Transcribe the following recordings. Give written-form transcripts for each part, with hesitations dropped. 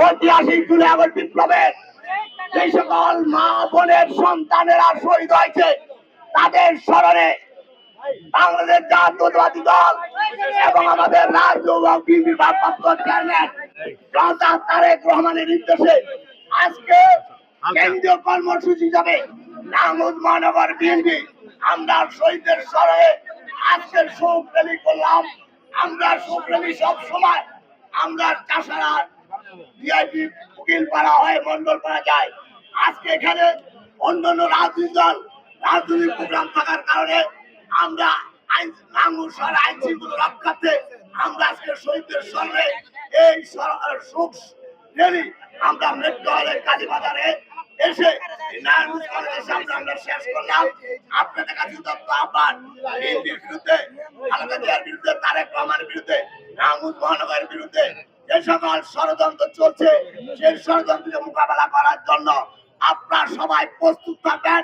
ঐতিহাসিক July August বিপ্লবের যে সকল মা বোনের সন্তানেরা শহীদ হয়েছে তাদের স্মরণে বাংলাদেশ জাতীয়তাবাদী দল এবং আমাদের রাজ্য এবং বিএনপির ভারপ্রাপ্ত চেয়ারম্যান জনতা তারেক রহমানের নির্দেশে আজকে কেন্দ্রীয় কর্মসূচি হিসাবে নাঙ্গল মহানগর বিএনপি আমরা শহীদদের স্মরণে আজকের শোক র্যালি করলাম। আমরা শোক র্যালি সব সময় আমরা চাষারা ভিআইপি উকিল পাড়া হয় মন্ডল পাড়া যায়। আজকে এখানে অন্যান্য রাজনৈতিক দল রাজনৈতিক প্রোগ্রাম থাকার কারণে আমরা নাঙ্গল শহর আইন শৃঙ্খলা রক্ষার্থে আমরা আজকে শহীদদের স্মরণে এই শোক র্যালি আমরা মেট্রো হলের কালীবাজারে এসে নারায়ণগঞ্জ কলেজের সামনে আমরা শেষ করলাম। আপনাদের কাছে আহ্বান বিএনপির বিরুদ্ধে, খালেদা জিয়ার বিরুদ্ধে, তারেক রহমানের বিরুদ্ধে, নারায়ণগঞ্জ মহানগরের বিরুদ্ধে যে সকল ষড়যন্ত্র চলছে সেই ষড়যন্ত্রকে মোকাবেলা করার জন্য আপনারা সবাই প্রস্তুত থাকবেন।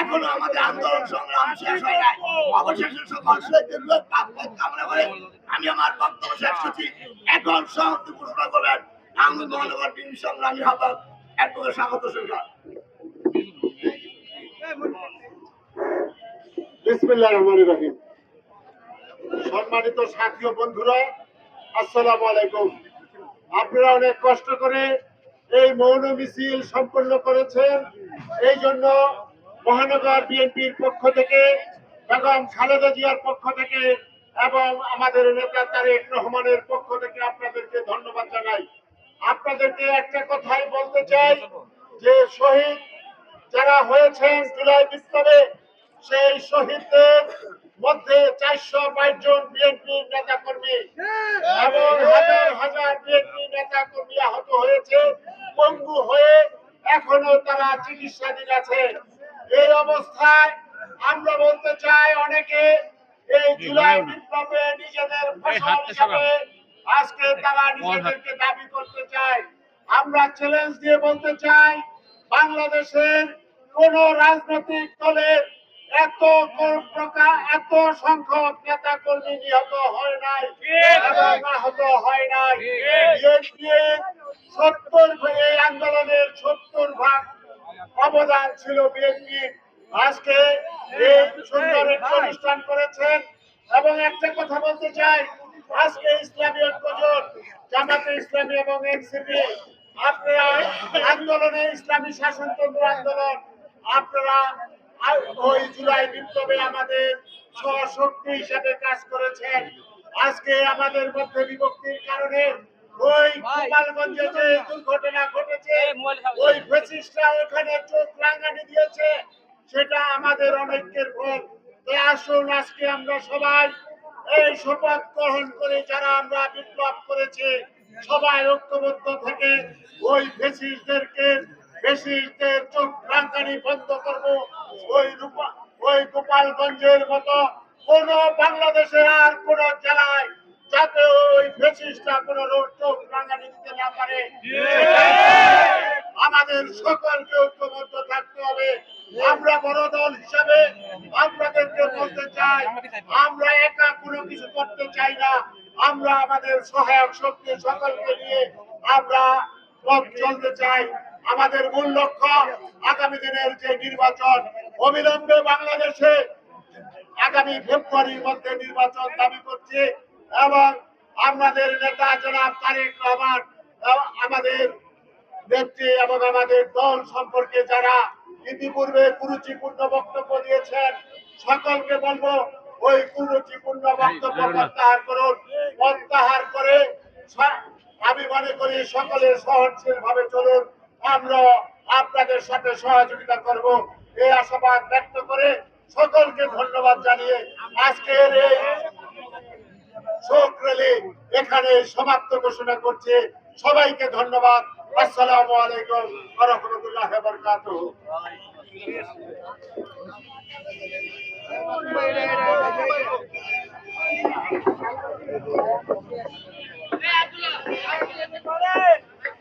এখনো আমাদের আন্দোলন সংগ্রাম শেষ হয় নাই। অবশেষে সকল শহীদদের কামনা করে আমি আমার বক্তব্য শেষ করছি। এখন সমাপ্তি ঘোষণা করবেন নারায়ণগঞ্জ মহানগর বিএনপি সংগ্রামী আহ্বায়ক অ্যাডভোকেট স্বাগত সরকার। বিসমিল্লাহির রহমানির রহিম। সম্মানিত সাথী ও বন্ধুরা, আসসালামু আলাইকুম। আপনারা অনেক কষ্ট করে এই মৌন মিছিল সম্পন্ন করেছেন। এই জন্য মহানগর বিএনপির পক্ষ থেকে বেগম খালেদা জিয়ার পক্ষ থেকে এবং আমাদের নেতা তারেক রহমানের পক্ষ থেকে আপনাদেরকে ধন্যবাদ জানাই। আপনাদেরকে একটা কথাই বলতে চাই যে শহীদ যারা হয়েছেন জুলাই বিপ্লবে সেই শহীদদের মধ্যে 422 জন বিএনপির নেতা কর্মী এবং হাজার হাজার বিএনপি নেতা কর্মী আহত হয়েছে, পঙ্গু হয়ে এখনো তারা চিকিৎসাধীন আছে। এই অবস্থায় আমরা বলতে চাই অনেকে এই জুলাই বিপ্লবে নিজেদের ফসল হিসাবে আজকে তারা নিজেদেরকে দাবি করতে চায়। আমরা চ্যালেঞ্জ দিয়ে বলতে চাই বাংলাদেশের কোন রাজনৈতিক দলের এত সংখ্যক নেতা কর্মী নিহত হয় নাই এবং আহত হয় নাই। এই আন্দোলনের 70% অবদান ছিল বিএনপি। আজকে এই সুন্দর একটি অনুষ্ঠান করেছেন এবং একটা কথা বলতে চাই, আজকে ইসলামী ঐক্যজোট, জামাতে ইসলামী এবং এনসিপি আপনারা আন্দোলনে ইসলামী শাসনতন্ত্র আন্দোলন আপনারা ওই জুলাই বিপ্লবে আমাদের সহশক্তি হিসেবে কাজ করেছেন। আজকে আমাদের মধ্যে বিভক্তির কারণে ওই গোপালগঞ্জে যে দুর্ঘটনা ঘটেছে, ওই ফ্যাসিস্টরা ওখানে চোখ রাঙানি দিয়েছে, সেটা আমাদের অনৈক্যের ফল। আসুন আজকে আমরা সবাই এই শপথ গ্রহণ করে যারা আমরা বিপ্লব করেছি সবাই ঐক্যবদ্ধ থেকে ওই ফ্যাসিস্টদের চোখ রাঙানি বন্ধ করব। ওই গোপালগঞ্জের মতো কোন বাংলাদেশের আর কোন জেলায় যাতে ওই ফ্যাসিস্টরা কোন চোখ রাঙানি দিতে না পারে, আমাদের সকলকে ঐক্যবদ্ধ থাকতে হবে। আমরা বড় দল হিসাবে আপনাদেরকে বলতে চাই, আমরা একা কোনো কিছু করতে চাই না। আমরা আমাদের সহায়ক শক্তি সকলকে নিয়ে আমরা পথ চলতে চাই। আমাদের মূল লক্ষ্য আগামী দিনের যে নির্বাচন, অবিলম্বে বাংলাদেশে আগামী ফেব্রুয়ারির মধ্যে নির্বাচন দাবি করছে এবং আমাদের নেতা জনাব তারেক রহমান আমাদের নেত্রী এবং আমাদের দল সম্পর্কে যারা ইতিপূর্বে কুরুচিপূর্ণ বক্তব্য দিয়েছেন সকলকে বলবো ওই কুরুচিপূর্ণ বক্তব্য প্রত্যাহার করুন। প্রত্যাহার করে আমি মনে করি সকলের সহনশীল ভাবে চলুন, আমরা আপনাদের সাথে সহযোগিতা করব এই আশাবাদ ব্যক্ত করে সকলকে ধন্যবাদ জানিয়ে আজকের এই শোক র্যালি এখানে সমাপ্ত ঘোষণা করছে। সবাইকে ধন্যবাদ। আসসালামু আলাইকুম ওয়া রাহমাতুল্লাহি ওয়া বারাকাতুহু। Hey,